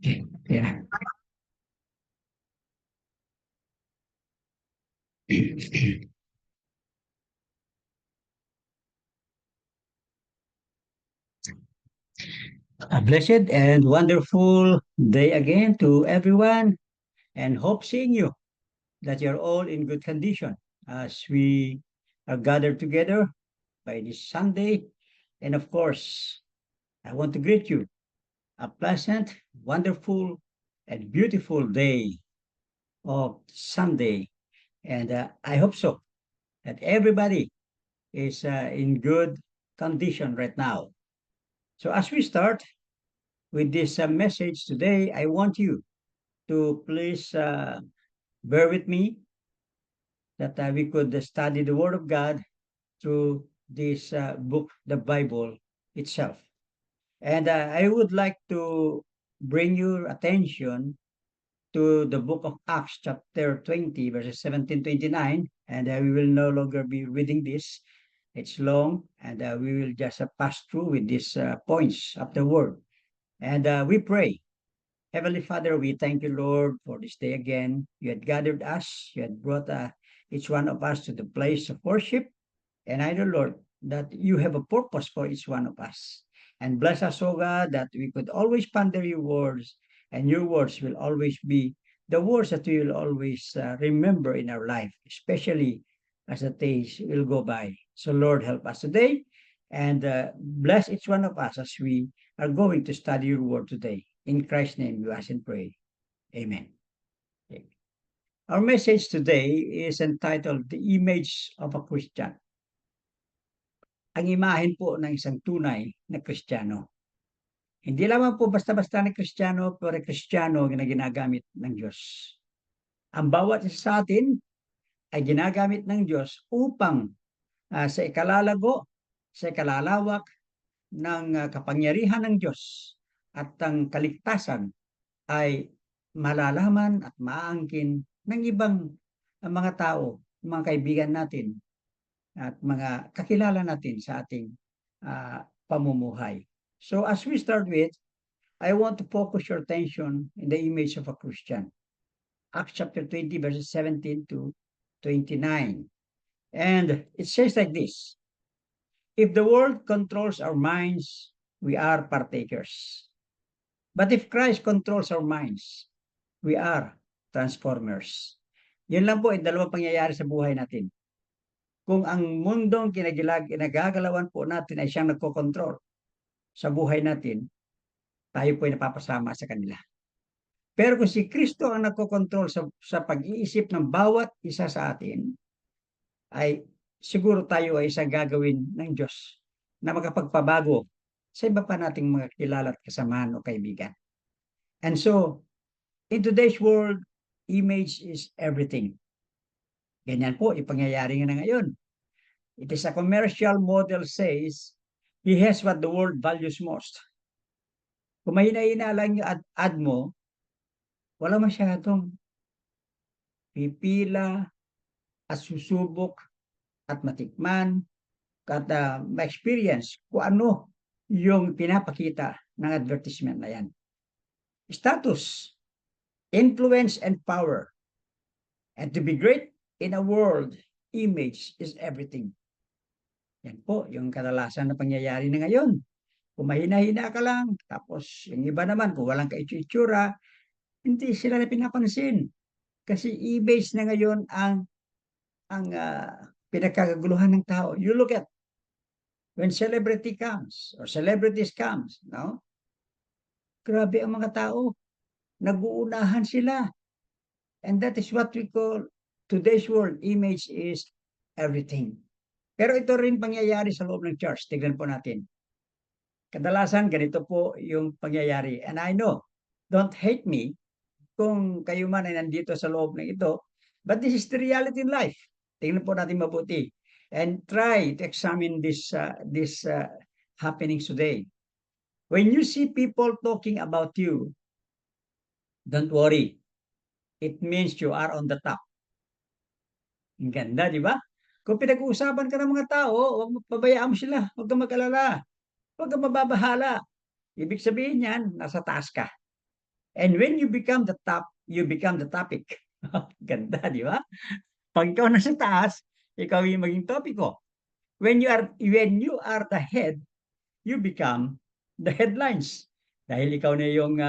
Okay. Yeah. A blessed and wonderful day again to everyone, and hope seeing you that you're all in good condition as we are gathered together by this Sunday. And of course, I want to greet you a pleasant, wonderful, and beautiful day of Sunday. And I hope so that everybody is in good condition right now. So as we start with this message today, I want you to please bear with me that we could study the Word of God through this book, the Bible itself. And I would like to bring your attention to the book of Acts, chapter 20, verses 17 to 29. And we will no longer be reading this. It's long, and we will just pass through with these points of the Word. And we pray. Heavenly Father, we thank you, Lord, for this day again. You had gathered us, you had brought each one of us to the place of worship. And I know, Lord, that you have a purpose for each one of us. And bless us, O God, that we could always ponder your words, and your words will always be the words that we will always remember in our life, especially as the days will go by. So, Lord, help us today and bless each one of us as we are going to study your word today. In Christ's name, we ask and pray. Amen. Okay. Our message today is entitled The Image of a Christian. Ang imahen po ng isang tunay na Kristiyano. Hindi lamang po basta-basta na Kristiyano, pero Kristiyano na ginagamit ng Diyos. Ang bawat isa sa atin ay ginagamit ng Diyos upang sa ikalalago, sa ikalalawak ng kapangyarihan ng Diyos at ang kaligtasan ay malalaman at maaangkin ng ibang mga tao, mga kaibigan natin at mga kakilala natin sa ating pamumuhay. So as we start with, I want to focus your attention in the image of a Christian. Acts chapter 20, verses 17 to 29. And it says like this: If the world controls our minds, we are partakers. But if Christ controls our minds, we are transformers. Yun lang po, yung dalawang pangyayari sa buhay natin. Kung ang mundong kinagagalawan po natin ay siyang nagkokontrol sa buhay natin, tayo po ay napapasama sa kanila. Pero kung si Kristo ang nagkokontrol sa pag-iisip ng bawat isa sa atin, ay siguro tayo ay isang gagawin ng Diyos na makapagpabago sa iba pa nating mga kilala at kasamahan o kaibigan. And so, in today's world, image is everything. Ganyan po, ipangyayari nga na ngayon. It is a commercial model says, he has what the world values most. Kung mahina-hina lang yung ad mo, wala masyadong pipila at susubok at matikman at ma-experience kung ano yung pinapakita ng advertisement na yan. Status, influence, and power. And to be great in a world, image is everything. Yan po, yung kadalasan na pangyayari na ngayon. Kung mahina-hina ka lang, tapos yung iba naman, kung walang kaitsura, hindi sila na pinapansin. Kasi image na ngayon ang pinagkaguluhan ng tao. You look at when celebrity comes or celebrities comes, no? Grabe ang mga tao. Nag-uunahan sila. And that is what we call today's world. Image is everything. Pero ito rin pangyayari sa loob ng church. Tignan po natin. Kadalasan, ganito po yung pangyayari. And I know, don't hate me kung kayo man ay nandito sa loob ng ito. But this is the reality in life. Tingnan po natin mabuti. And try to examine this happenings today. When you see people talking about you, don't worry. It means you are on the top. Ang ganda, di ba? Kung pinag-uusapan ka ng mga tao, huwag mo pabayaan mo sila. Huwag kang mag-alala. Huwag kang mababahala. Ibig sabihin yan, nasa taas ka. And when you become the top, you become the topic. Ganda, di ba? Pag ikaw nasa taas, ikaw yung maging topiko. When you are the head, you become the headlines. Dahil ikaw na yung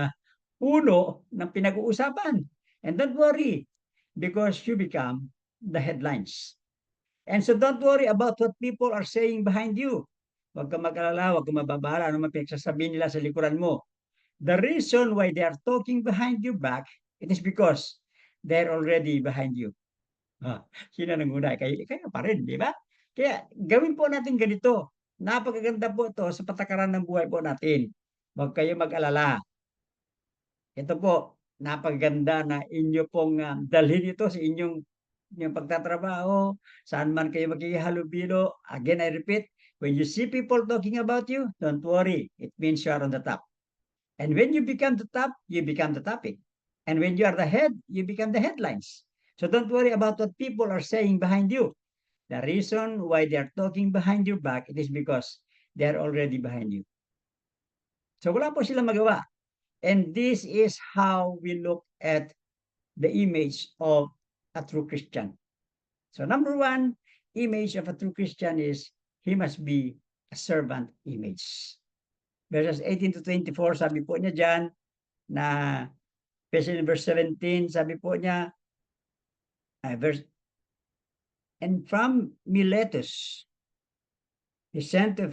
puno ng pinag-uusapan. And don't worry, because you become the headlines. And so don't worry about what people are saying behind you. Huwag ka mag-alala, huwag ka mababala, ano man pinagsasabihin nila sa likuran mo. The reason why they are talking behind your back, it is because they're already behind you. Sino nanguna? Kayo pa rin, di ba? Kaya gawin po natin ganito. Napakaganda po ito sa patakaran ng buhay po natin. Huwag kayo mag-alala. Ito po, napaganda na inyo pong dalhin ito sa inyong pagtatrabaho, saan man kayo magkikihalubilo. Again, I repeat, when you see people talking about you, don't worry. It means you are on the top. And when you become the top, you become the topic. And when you are the head, you become the headlines. So don't worry about what people are saying behind you. The reason why they are talking behind your back, it is because they are already behind you. So wala po silang magawa. And this is how we look at the image of a true Christian. So number one, image of a true Christian is he must be a servant image. Verses 18 to 24, sabi po niya dyan, na especially in verse 17, sabi po niya, and from Miletus, he sent to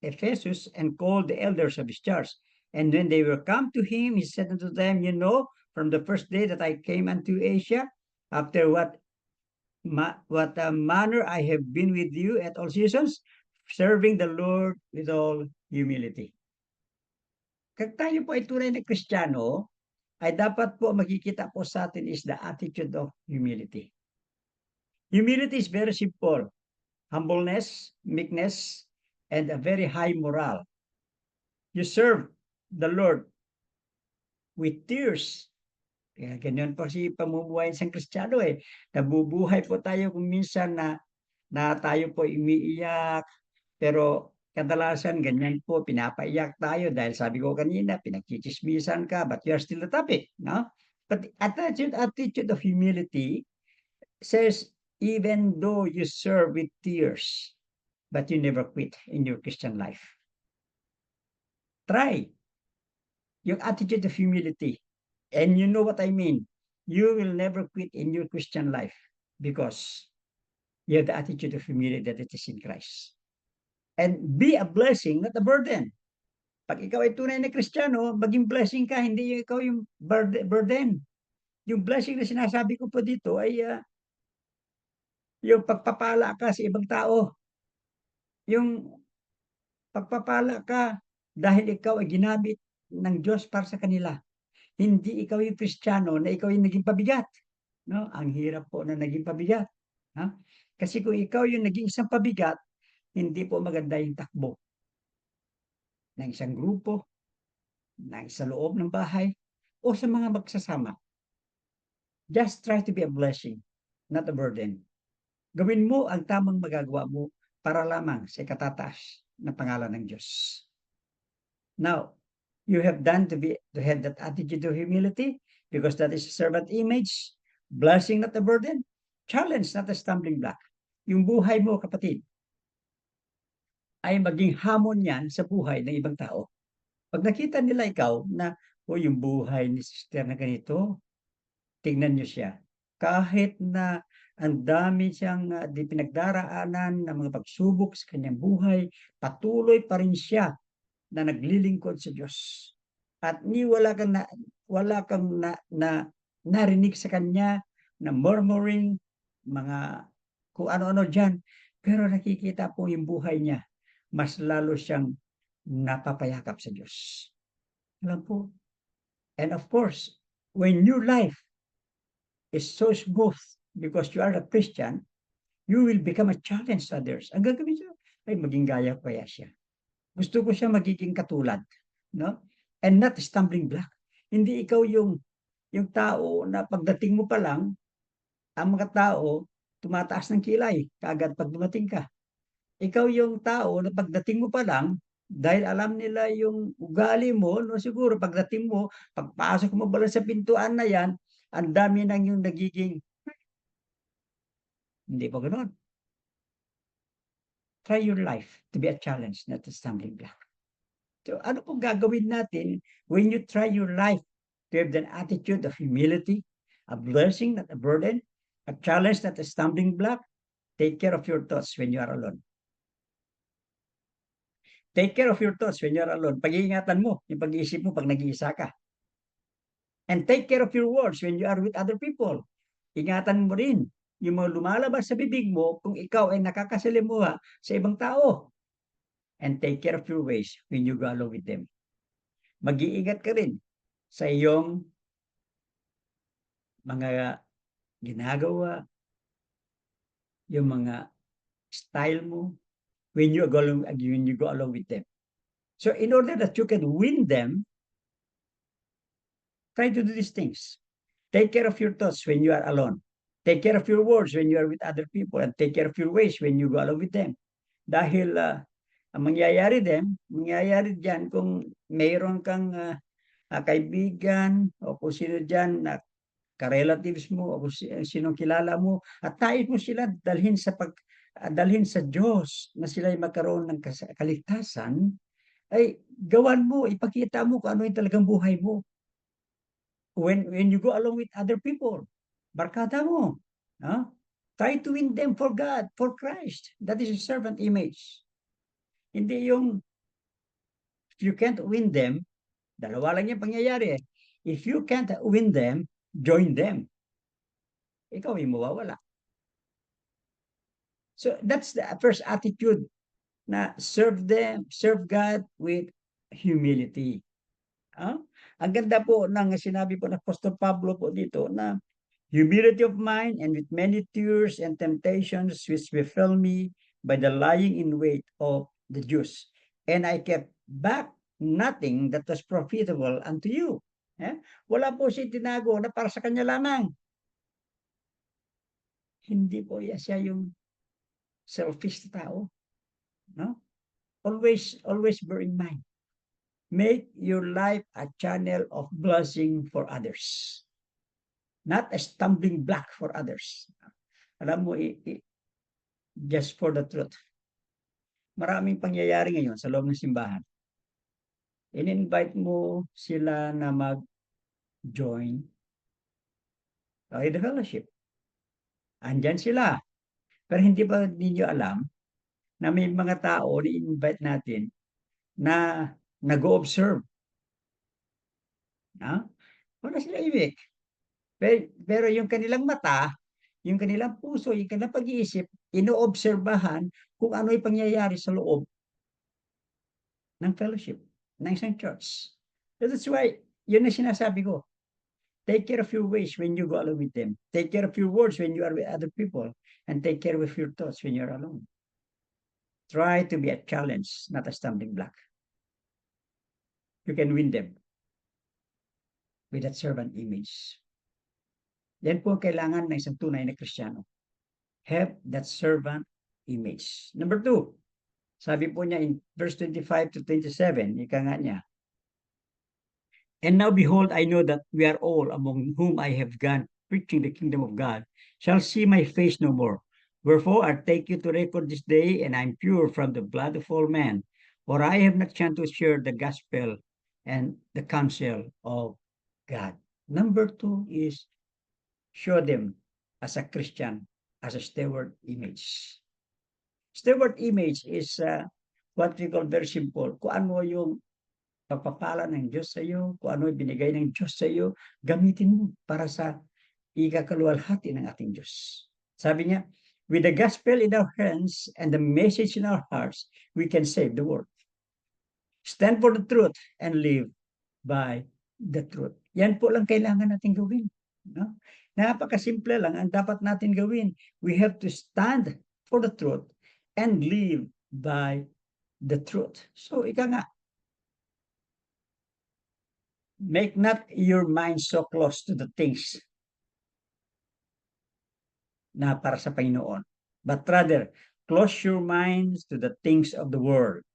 Ephesus and called the elders of his church. And when they were come to him, he said unto them, you know, from the first day that I came unto Asia, after what manner I have been with you at all seasons, serving the Lord with all humility. Kag tayo po ay tunay na Kristiyano, ay dapat po makikita po sa atin is the attitude of humility. Humility is very simple. Humbleness, meekness, and a very high moral. You serve the Lord with tears. Kaya ganyan po si pamumuhay ng Kristiyano eh. Nabubuhay po tayo kung minsan na tayo po umiiyak, pero kadalasan ganyan po, pinapaiyak tayo dahil sabi ko kanina, pinagchichismisan ka, but you are still the topic, no? But attitude of humility says, even though you serve with tears, but you never quit in your Christian life. Try yung attitude of humility. And you know what I mean. You will never quit in your Christian life because you have the attitude of humility that it is in Christ. And be a blessing, not a burden. Pag ikaw ay tunay na Kristiyano, maging blessing ka, hindi ikaw yung burden. Yung blessing na sinasabi ko po dito ay yung pagpapala ka sa ibang tao. Yung pagpapala ka dahil ikaw ay ginamit ng Diyos para sa kanila. Hindi ikaw yung Kristiyano na ikaw yung naging pabigat. No? Ang hirap po na naging pabigat. Ha? Kasi kung ikaw yung naging isang pabigat, hindi po maganda yung takbo ng isang grupo, sa loob ng bahay, o sa mga magsasama. Just try to be a blessing, not a burden. Gawin mo ang tamang magagawa mo para lamang sa katataas ng pangalan ng Diyos. Now, you have done to have that attitude of humility because that is a servant image, blessing not a burden, challenge not a stumbling block. Yung buhay mo, kapatid, ay maging hamon yan sa buhay ng ibang tao. Pag nakita nila ikaw na, yung buhay ni sister na ganito, tingnan nyo siya. Kahit na ang dami siyang di pinagdaraanan ng mga pagsubok sa kanyang buhay, patuloy pa rin siya na naglilingkod sa Diyos. At wala kang narinig sa kanya na murmuring, mga kung ano-ano dyan. Pero nakikita po yung buhay niya, mas lalo siyang napapayakap sa Diyos. Alam po? And of course, when your life is so smooth because you are a Christian, you will become a challenge to others. Ang gagawin siya, ay maging gaya ko kaya siya. Gusto ko siya magiging katulad, no? And not a stumbling block. Hindi ikaw yung tao na pagdating mo pa lang, ang mga tao tumataas ng kilay kaagad pag dumating ka. Ikaw yung tao na pagdating mo pa lang, Dahil alam nila yung ugali mo, no, siguro pagdating mo, pagpasok mo pala sa pintuan na yan, ang dami nang yung nagiging, hindi pa ganoon. Try your life to be a challenge, not a stumbling block. So ano pong gagawin natin when you try your life to have an attitude of humility, a blessing, not a burden, a challenge, not a stumbling block? Take care of your thoughts when you are alone. Take care of your thoughts when you are alone. Pag-iingatan mo yung pag-iisip mo pag nag-iisa ka. And take care of your words when you are with other people. Ingatan mo rin yung mga lumalabas sa bibig mo kung ikaw ay nakakasalimuha sa ibang tao. And take care of your ways when you go along with them. Mag-iingat ka rin sa iyong mga ginagawa, yung mga style mo when you go along with them. So in order that you can win them, try to do these things. Take care of your thoughts when you are alone. Take care of your words when you are with other people, and take care of your ways when you go along with them. Dahil ang mangyayari diyan kung mayroon kang kaibigan o kung sino diyan na ka-relatives mo o kung sinong kilala mo at nais mo sila dalhin sa Diyos na sila ay magkaroon ng kaligtasan, ay gawan mo, ipakita mo kung ano yung talagang buhay mo. When you go along with other people, barkada mo. No? Try to win them for God, for Christ. That is a servant image. Hindi yung, if you can't win them, dalawa lang yung pangyayari. If you can't win them, join them. Ikaw yung mawawala. So that's the first attitude na serve them, serve God with humility. Ang ganda po ng sinabi po ng Apostol Pablo po dito na humility of mind and with many tears and temptations which befell me by the lying in wait of the Jews. And I kept back nothing that was profitable unto you. Eh? Wala po siya tinago na para sa kanya lamang. Hindi po siya yung selfish na tao. No? Always bear in mind. Make your life a channel of blessing for others. Not a stumbling block for others. Alam mo, just for the truth. Maraming pangyayari ngayon sa loob ng simbahan. In-invite mo sila na mag-join in the fellowship. Andyan sila. Pero hindi ba ninyo alam na may mga tao na invite natin na nag-observe. Wala sila ibig. Pero yung kanilang mata, yung kanilang puso, yung kanilang pag-iisip, inoobserbahan kung ano yung pangyayari sa loob ng fellowship, ng isang church. So that's why, yun na sinasabi ko. Take care of your ways when you go along with them. Take care of your words when you are with other people. And take care of your thoughts when you're alone. Try to be a challenge, not a stumbling block. You can win them with that servant image. Yan po ang kailangan ng isang tunay na Kristiyano. Have that servant image. Number 2, sabi po niya in verse 25 to 27, ika nga niya, and now behold, I know that we are all among whom I have gone preaching the kingdom of God shall see my face no more. Wherefore I take you to record this day, and I am pure from the blood of all men, for I have not chance to share the gospel and the counsel of God. Number 2 is show them as a Christian, as a steward image. Steward image is what we call very simple. Kung ano yung pagpapala ng Diyos sa iyo, kung ano yung binigay ng Diyos sa iyo, gamitin mo para sa ikakaluwalhati ng ating Diyos. Sabi niya, with the gospel in our hands and the message in our hearts, we can save the world. Stand for the truth and live by the truth. Yan po lang kailangan natin gawin. No? Napakasimple lang ang dapat natin gawin. We have to stand for the truth and live by the truth. So, ika nga, make not your mind so close to the things na para sa Panginoon, but rather, close your minds to the things of the world.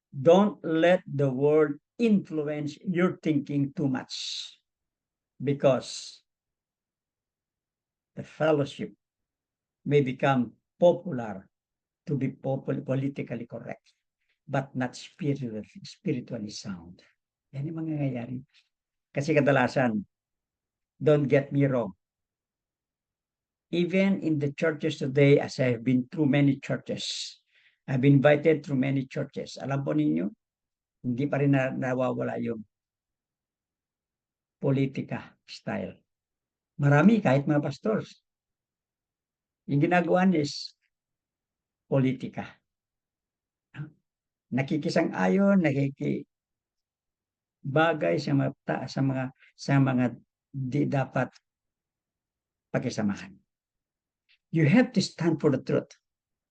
Don't let the world influence your thinking too much because the fellowship may become popular to be politically correct but not spiritually sound. Yan yung mangyayari. Kasi kadalasan, don't get me wrong, even in the churches today, as I've been through many churches, I've been invited through many churches. Alam po ninyo, hindi pa rin nawawala yung politika style. Marami, kahit mga pastors, yung ginagawa is politika. Nakikisang-ayon, nakikibagay sa mga di dapat pakisamahan. You have to stand for the truth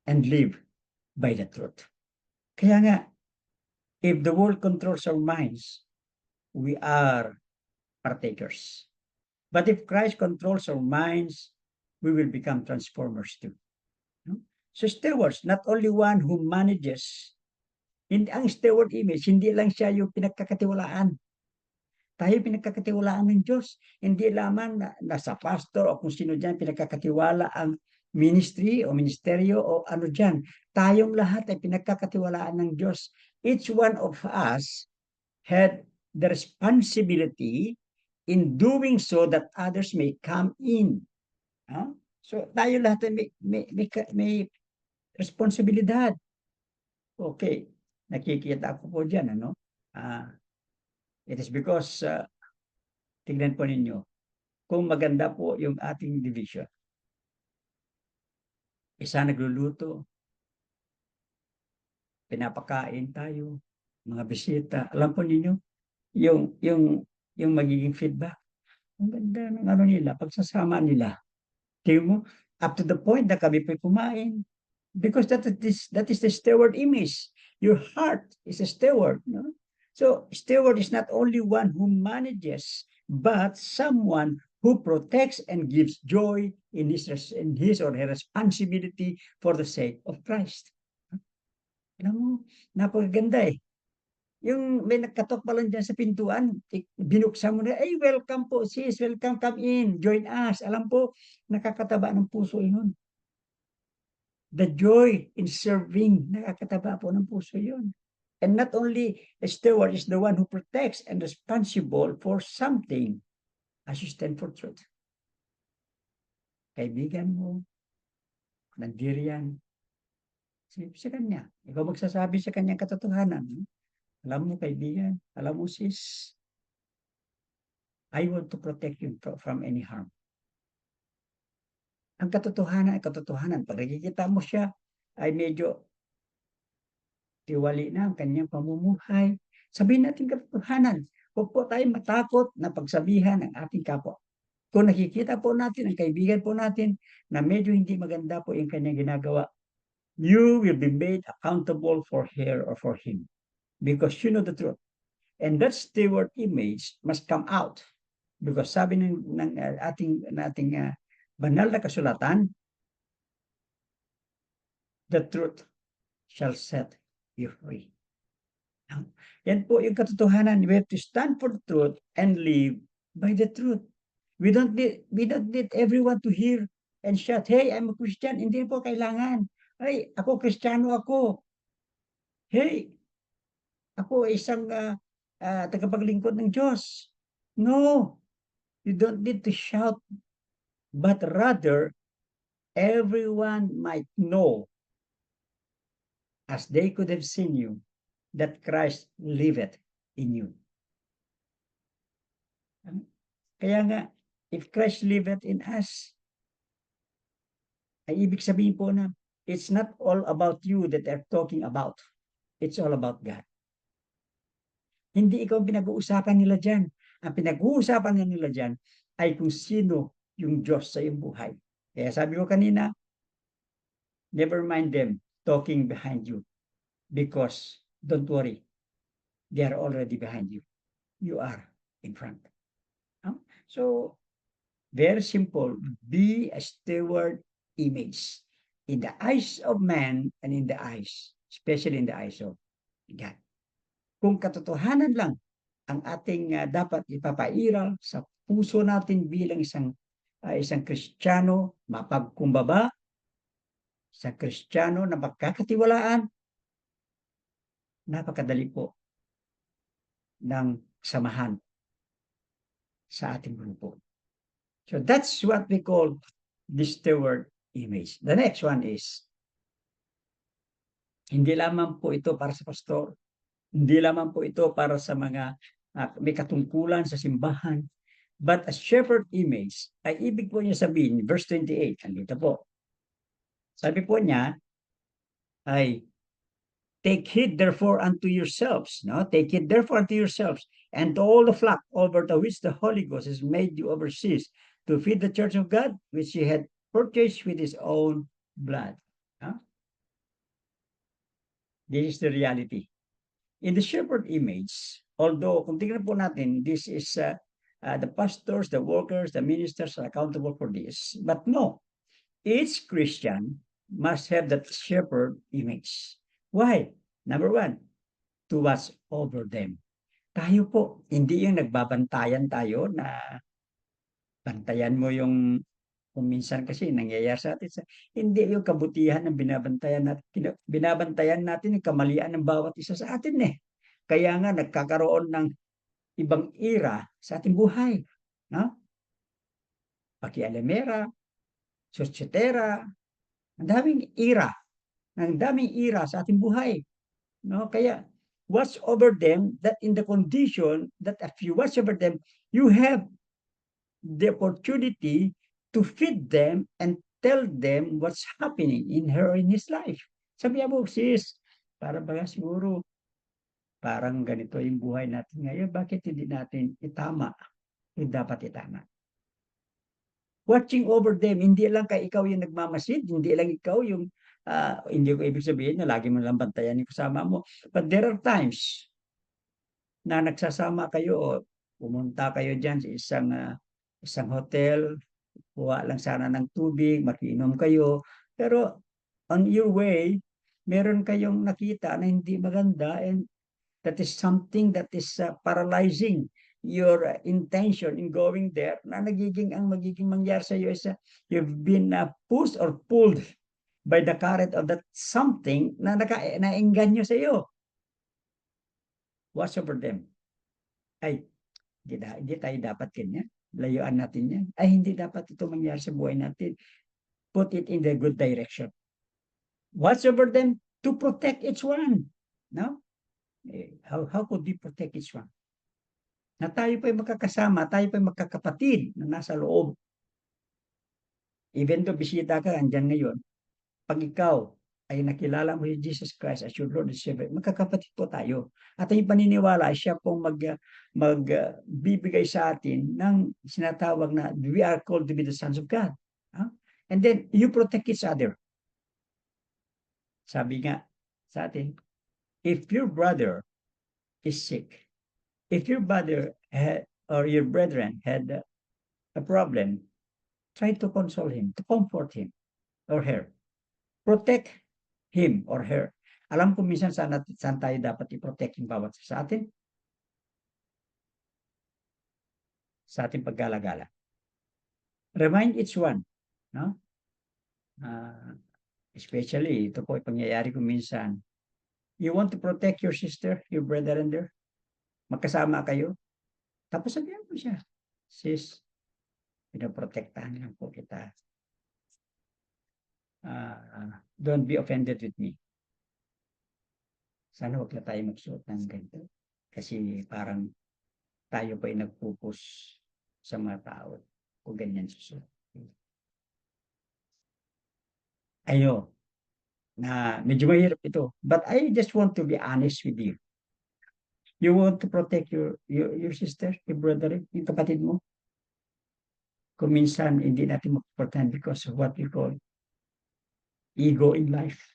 and live by the truth. Kaya nga, if the world controls our minds, we are partakers. But if Christ controls our minds, we will become transformers too. So stewards, not only one who manages. Hindi ang steward image, hindi lang siya yung pinagkakatiwalaan. Tayo pinagkakatiwalaan ng Diyos. Hindi lamang nasa pastor o kung sino dyan pinagkakatiwala ang ministry o ministeryo o ano dyan. Tayong lahat ay pinagkakatiwalaan ng Diyos. Each one of us had the responsibility in doing so that others may come in. So tayo lahat ay may responsibilidad. Okay, nakikita ko po dyan, ano? It is because, tignan po ninyo, kung maganda po yung ating division, isa nagluluto, pinapakain tayo, mga bisita, alam po ninyo, yung magiging feedback, ang ganda ng ano nila, pagsasama nila. Tingnan mo, up to the point na kami po kumain, because that is the steward image. Your heart is a steward. No? So steward is not only one who manages, but someone who protects and gives joy in his or her responsibility for the sake of Christ. Alam mo, napakaganda eh. Yung may nagkatok pa lang dyan sa pintuan, binuksan mo na, ay, welcome po sis, welcome, come in, join us. Alam po, nakakataba ng puso yun. The joy in serving, nakakataba po ng puso yun. And not only a steward is the one who protects and responsible for something, as you stand for truth. Kaibigan mo, nandiriyan, sa kanya. Ikaw magsasabi sa kanyang katotohanan. Alam mo, kaibigan, alam mo, sis, I want to protect you from any harm. Ang katotohanan ay katotohanan. Pag nakikita mo siya, ay medyo tiwali na ang kanyang pamumuhay. Sabihin natin katotohanan. Huwag po tayong matakot na pagsabihan ng ating kapwa. Kung nakikita po natin, ang kaibigan po natin, na medyo hindi maganda po yung kanyang ginagawa, you will be made accountable for her or for him. Because you know the truth. And that steward image must come out. Because sabi ng ating banal na kasulatan, the truth shall set you free. Yan po yung katotohanan. We have to stand for the truth and live by the truth. We don't need everyone to hear and shout, hey, I'm a Christian. Hindi po kailangan. Hey, ako Kristiyano ako. Hey, ako isang tagapaglingkod ng Diyos. No, you don't need to shout, but rather, everyone might know, as they could have seen you, that Christ liveth in you. Kaya nga, if Christ liveth in us, ay ibig sabihin po na, it's not all about you that they're talking about. It's all about God. Hindi ikaw ang pinag-uusapan nila dyan. Ang pinag-uusapan nila dyan ay kung sino yung Diyos sa iyong buhay. Kaya sabi ko kanina, never mind them talking behind you. Because, don't worry, they are already behind you. You are in front. So, very simple. Be a steward image in the eyes of man and in the eyes, especially in the eyes of God. kung katotohanan lang ang ating dapat ipapairal sa puso natin bilang isang Kristiyano mapagkumbaba, isang Kristiyano na magkakatiwalaan, napakadali po ng samahan sa ating grupo. So that's what we call the steward image. The next one is, hindi lamang po ito para sa pastor, hindi lamang po ito para sa mga may katungkulan sa simbahan, but a shepherd image ay ibig po niya sabihin, verse 28, andito po. Sabi po niya ay, take heed therefore unto yourselves, no? Take heed therefore unto yourselves and to all the flock over the which the Holy Ghost has made you overseers to feed the church of God, which he had purchased with his own blood. No? This is the reality. In the shepherd image, although kung tingnan po natin, this is the pastors, the workers, the ministers are accountable for this. But no, each Christian must have that shepherd image. Why? Number one, to watch over them. Tayo po, hindi yung nagbabantayan tayo na bantayan mo yung kung minsan kasi nangyayari sa atin, hindi yung kabutihan ng binabantayan natin yung kamalian ng bawat isa sa atin eh. Kaya nga nagkakaroon ng ibang ira sa ating buhay. No? Pakialamera, sosyetera, ang daming ira sa ating buhay. No? Kaya watch over them that in the condition that if you watch over them, you have the opportunity to feed them and tell them what's happening in her or in his life. Sabi mo, sis, para ba siguro parang ganito yung buhay natin ngayon, bakit hindi natin itama yung dapat itama? Watching over them, hindi lang kay ikaw yung nagmamasid, hindi lang ikaw yung, hindi ko ibig sabihin na lagi mo lang bantayan yung kasama mo. But there are times na nagsasama kayo, pumunta kayo dyan sa isang hotel, kuha lang sana ng tubig, makiinom kayo. Pero on your way, meron kayong nakita na hindi maganda and that is something that is paralyzing your intention in going there na ang magiging mangyari sa iyo is you've been pushed or pulled by the current of that something na naengganyo sa iyo. Watch over them. Ay, hindi tayo dapat ganyan. Layuan natin yan. Ay, hindi dapat ito mangyari sa buhay natin. Put it in the good direction. Watch over them to protect each one. No? How could we protect each one? Na tayo pa magkakasama, tayo pa magkakapatid na nasa loob. Even though bisita ka, andyan ngayon, pag ikaw ay nakilala mo si Jesus Christ as your Lord and Savior, magkakapatid po tayo. At ang paniniwala, siya pong magbibigay sa atin ng sinatawag na we are called to be the sons of God. Huh? And then, you protect each other. Sabi nga sa atin, if your brother is sick, if your brother or your brethren had a problem, try to console him, to comfort him or her. Protect him or her. Alam ko minsan saan tayo dapat i-protect yung bawat sa atin? Sa ating paggalagala. Remind each one. No? Especially, ito po pangyayari ko minsan. You want to protect your sister, your brother and there? Magkasama kayo? Tapos sabihan mo siya, sis, pinoprotektahan lang po kita. Don't be offended with me. Sana huwag na tayo magsuot ng ganito. Kasi parang tayo pa ay nagpupus sa mga tao kung ganyan susuot. Ayo, na medyo mahirap ito. But I just want to be honest with you. You want to protect your sister, your brother, yung kapatid mo. Kung minsan hindi natin mapuportahan because of what we call ego in life.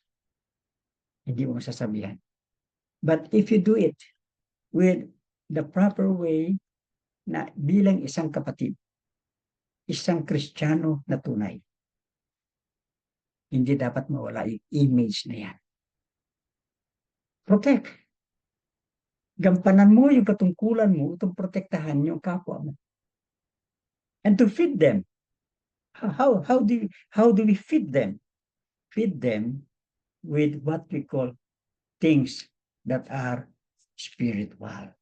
Hindi mo masasabihan. But if you do it with the proper way na bilang isang kapatid, isang Kristiyano na tunay, hindi dapat mawala yung image na yan. Protect. Gampanan mo yung katungkulan mo itong protektahan yung kapwa mo. And to feed them. How do we feed them? Feed them with what we call things that are spiritual.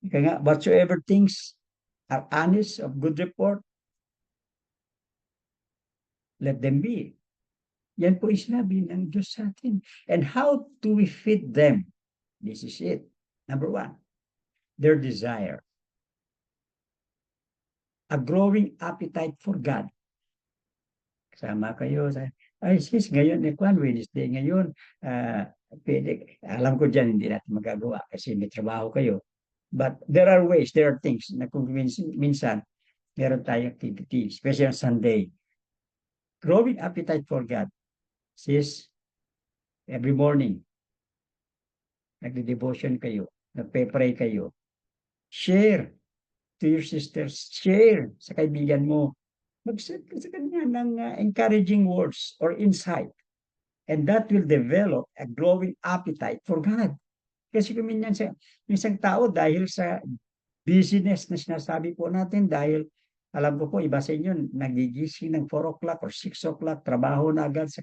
Kaya nga, whatsoever things are honest, of good report, let them be. Yan po sinabi ng Diyos sa atin. And how do we feed them? This is it. Number one, their desire. A growing appetite for God. Kasama kayo sa, ay sis, ngayon, Wednesday ngayon, pwede, alam ko dyan, hindi natin magagawa kasi may trabaho kayo. But there are ways, there are things na kung minsan, meron tayong activity, especially on Sunday. Growing appetite for God. Sis, every morning, nagde-devotion kayo, nagpe-pray kayo, share to your sisters, share sa kaibigan mo, mag-set ka sa kanya ng encouraging words or insight. And that will develop a growing appetite for God. Kasi kung minsan isang tao dahil sa business na sinasabi po natin, dahil alam ko po, iba sa inyo, nagigising ng 4 o'clock or 6 o'clock, trabaho na agad sa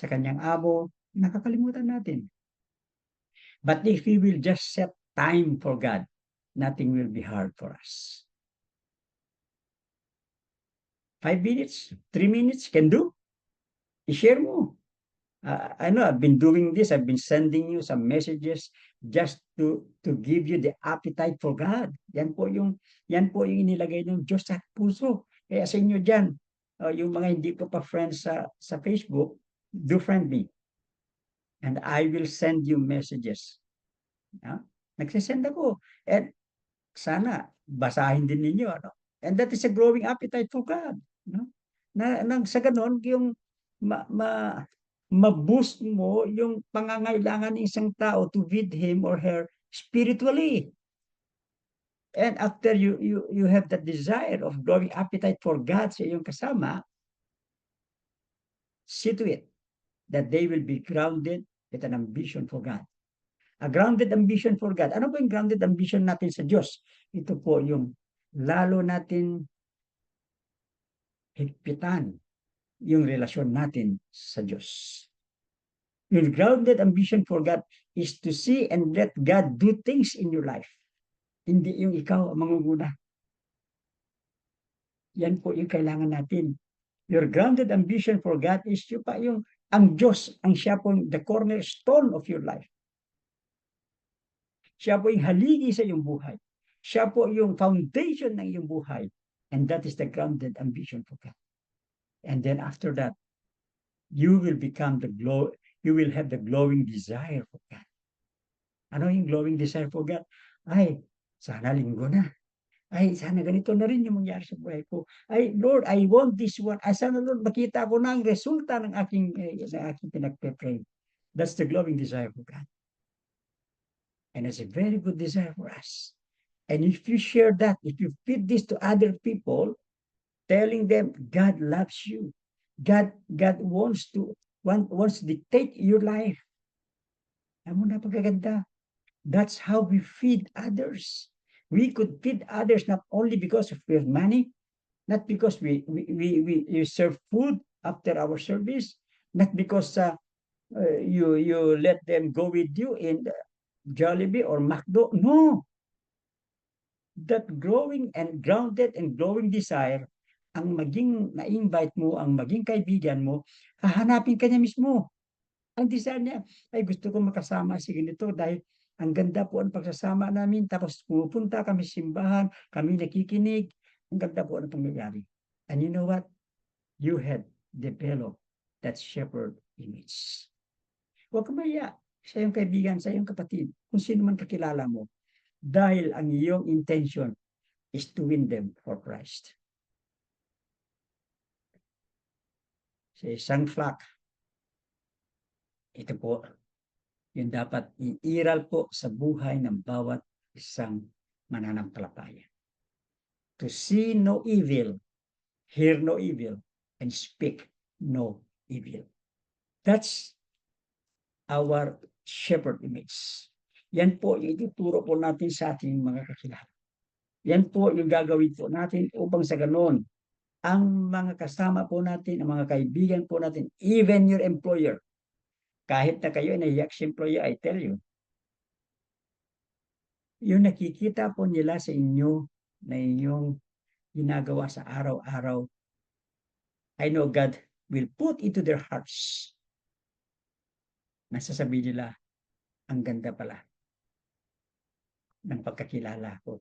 kanyang amo, nakakalimutan natin. But if we will just set time for God, nothing will be hard for us. 5 minutes, 3 minutes, can do. I-share mo. I know I've been doing this. I've been sending you some messages just to give you the appetite for God. Yan po yung inilagay ng Diyos sa puso. Kaya sa inyo diyan, yung mga hindi ko pa friends sa Facebook, do friend me. And I will send you messages. Nagsisend ako. And sana basahin din ninyo, ano? And that is a growing appetite for God, no? Sa ganon, yung ma-boost mo yung pangangailangan ng isang tao to feed him or her spiritually. And after you have that desire of growing appetite for God sa iyong kasama, see to it that they will be grounded with an ambition for God. A grounded ambition for God. Ano po yung grounded ambition natin sa Diyos? Ito po yung lalo natin higpitan yung relasyon natin sa Diyos. Your grounded ambition for God is to see and let God do things in your life. Hindi yung ikaw ang mangunguna. Yan po yung kailangan natin. Your grounded ambition for God is yung ang Diyos, ang siya po the cornerstone of your life. Siya po yung haligi sa iyong buhay. Siya po yung foundation ng iyong buhay. And that is the grounded ambition for God. And then after that, you will have the glowing desire for God. Ano yung glowing desire for God? Ay, sana linggo na. Ay, sana ganito na rin yung mangyari sa buhay ko. Ay, Lord, I want this one. Ay, sana Lord, makita ko na ang resulta ng aking pinagpe-pray. That's the glowing desire for God. And it's a very good desire for us. And if you share that, if you feed this to other people, telling them God loves you, God wants to dictate your life. Alam mo, napakaganda. That's how we feed others. We could feed others not only because we have money, not because we serve food after our service, not because you let them go with you in Jollibee or McDo. No. That growing and grounded and growing desire, ang maging na-invite mo, ang maging kaibigan mo, hahanapin ka niya mismo. Ang desire niya, ay gusto ko makasama si ganito dahil ang ganda po ang pagsasama namin. Tapos pupunta kami sa simbahan, kami nakikinig. Ang ganda po ang pangyayari. And you know what? You had developed that shepherd image. Huwag ka maya sa iyong kaibigan, sa iyong kapatid, kung sino man kakilala mo. Dahil ang iyong intention is to win them for Christ. Sa isang flock, ito po, yung dapat iiral po sa buhay ng bawat isang mananampalataya. To see no evil, hear no evil, and speak no evil. That's our shepherd image. Yan po yung ituturo po natin sa ating mga kakilala. Yan po yung gagawin po natin upang sa ganon, ang mga kasama po natin, ang mga kaibigan po natin, even your employer, kahit na kayo ay nahiyak sa employer, I tell you, yung nakikita po nila sa inyo na inyong ginagawa sa araw-araw, I know God will put into their hearts. Nasasabi nila, ang ganda pala ng pagkakilala ko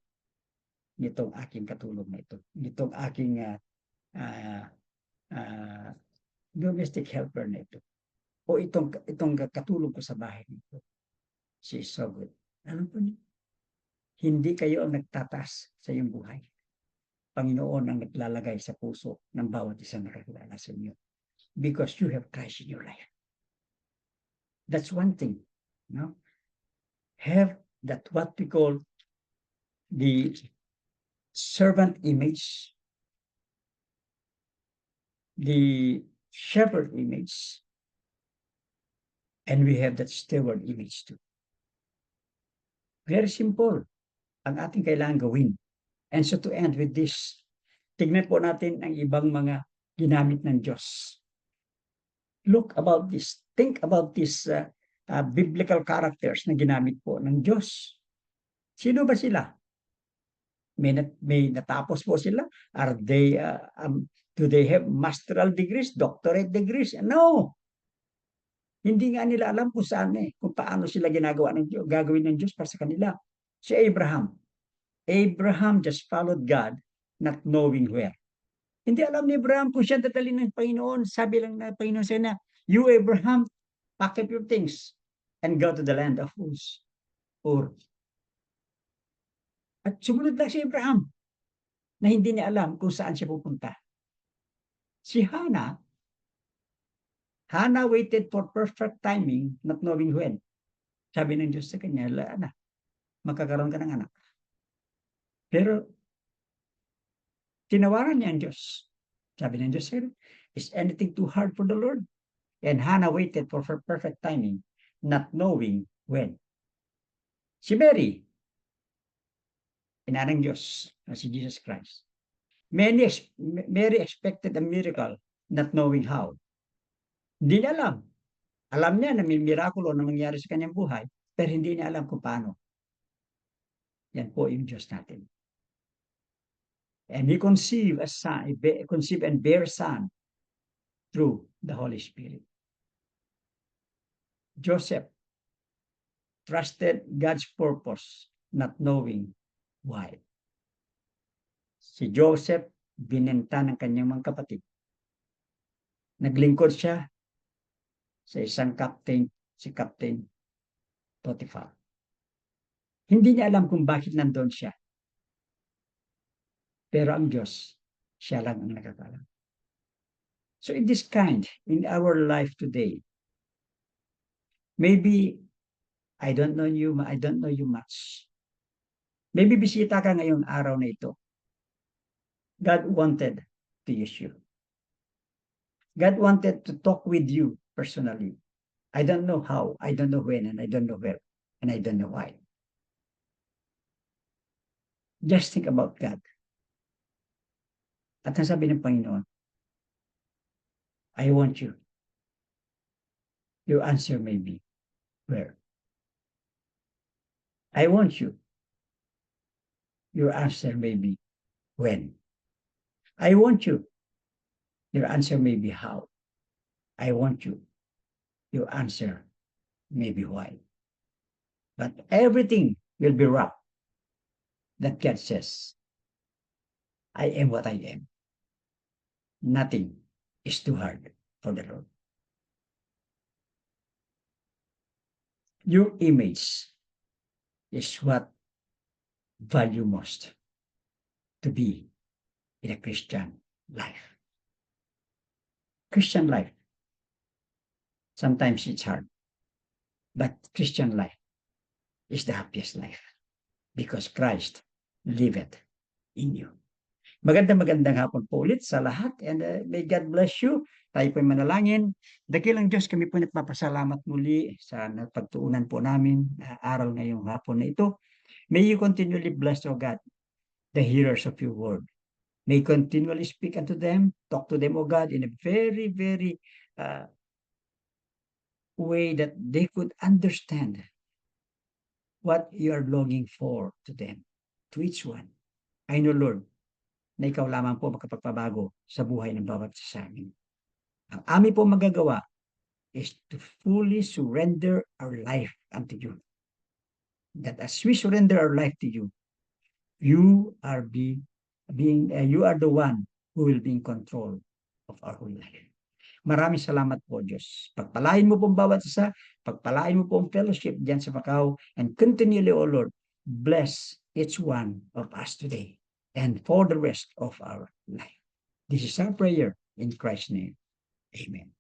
nitong aking katulong na ito, nitong aking uh, uh, domestic helper na ito, o itong katulong ko sa bahay nito. She is so good. Ano po niyo? Hindi kayo ang nagtatas sa iyong buhay. Panginoon ang naglalagay sa puso ng bawat isang nakakilala sa inyo. Because you have Christ in your life. That's one thing. No? Have that what we call the servant image, the shepherd image, and we have that steward image too. Very simple ang ating kailangan gawin. And so to end with this, tignan po natin ang ibang mga ginamit ng Diyos. Look about this. Think about these biblical characters na ginamit po ng Diyos. Sino ba sila? May natapos po sila? Are they, do they have masteral degrees, doctorate degrees? No! Hindi nga nila alam kung saan kung paano sila ginagawa ng Diyos, gagawin ng Diyos para sa kanila. Si Abraham. Abraham just followed God, not knowing where. Hindi alam ni Abraham kung siya dadalhin ng Panginoon. Sabi lang na Panginoon sa na, you Abraham, pack up your things and go to the land of Uz. Ur. At sumunod lang si Abraham na hindi niya alam kung saan siya pupunta. Si Hannah waited for perfect timing, not knowing when. Sabi ng Diyos sa kanya, magkakaroon ka ng anak. Pero, tinawaran niya ang Diyos. Sabi ng Diyos, is anything too hard for the Lord? And Hannah waited for perfect timing, not knowing when. Si Mary, ina ng Diyos, si Jesus Christ. Mary expected a miracle, not knowing how. Hindi niya alam. Alam niya na may mirakulo na mangyari sa kanyang buhay, pero hindi niya alam kung paano. Yan po yung Diyos natin. And He conceived a son, conceive and bear a son through the Holy Spirit. Joseph trusted God's purpose, not knowing why. Si Joseph, binenta ng kanyang mga kapatid. Naglingkod siya sa isang captain, si Captain Potiphar. Hindi niya alam kung bakit nandoon siya. Pero ang Diyos, siya lang ang nakakalam. So in this kind, in our life today, maybe I don't know you much. Maybe bisita ka ngayong araw na ito. God wanted to use you. God wanted to talk with you personally. I don't know how, I don't know when, and I don't know where, and I don't know why. Just think about God. At ang sabi ng Panginoon, I want you. Your answer may be, where? I want you. Your answer may be, when? I want you. Your answer may be, how? I want you. Your answer may be, why? But everything will be wrapped that God says, I am what I am. Nothing is too hard for the Lord. Your image is what value most to be in a Christian life. Christian life, sometimes it's hard, but Christian life is the happiest life because Christ liveth in you. Magandang hapon po ulit sa lahat and may God bless you. Tayo po'y manalangin. Dakilang Diyos, kami po nagpapasalamat muli sa napagtuunan po namin aral ngayong hapon na ito. May you continually bless, O God, the hearers of your word. May continually speak unto them, talk to them, O God, in a very, very way that they could understand what you are longing for to them, to each one. I know, Lord, na ikaw lamang po makapagpabago sa buhay ng bawat isa sa amin. Ang amin po magagawa is to fully surrender our life unto you. That as we surrender our life to you, you are you are the one who will be in control of our whole life. Maraming salamat po, Diyos. Pagpalain mo pong bawat isa, pagpalain mo pong fellowship diyan sa Macau, and continually, O Lord, bless each one of us today and for the rest of our life. This is our prayer in Christ's name. Amen.